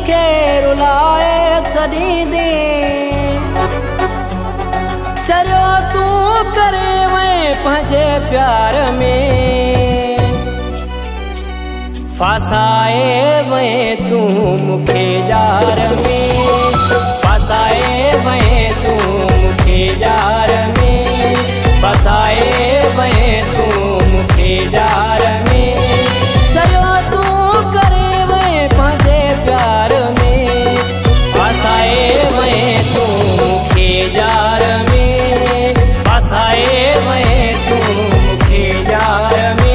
खे रुलाए छॾी दे सरो तू करे वए पंहिंजे प्यार में फासाए वए तू मुखे जार में फसाए वए तू मुखे जार में फसाए वए तू मुखे जार में चलो तू करे वए पंहिंजे प्यार में फसाए वए तू मुखे जार में फसाए वए तू मुखे जार में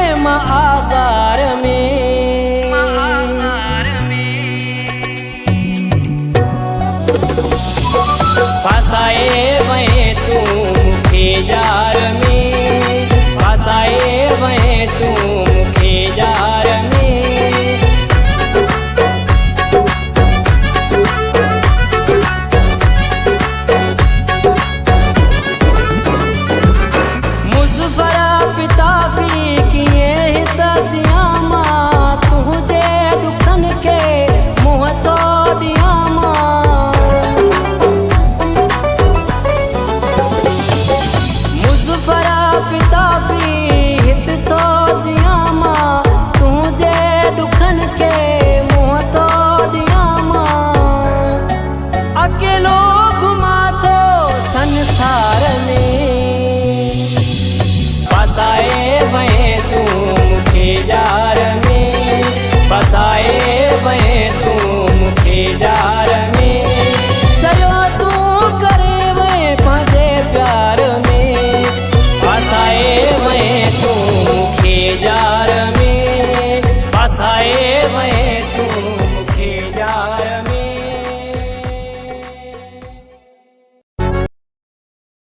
आजार में फसाए वए तू मुखे जार में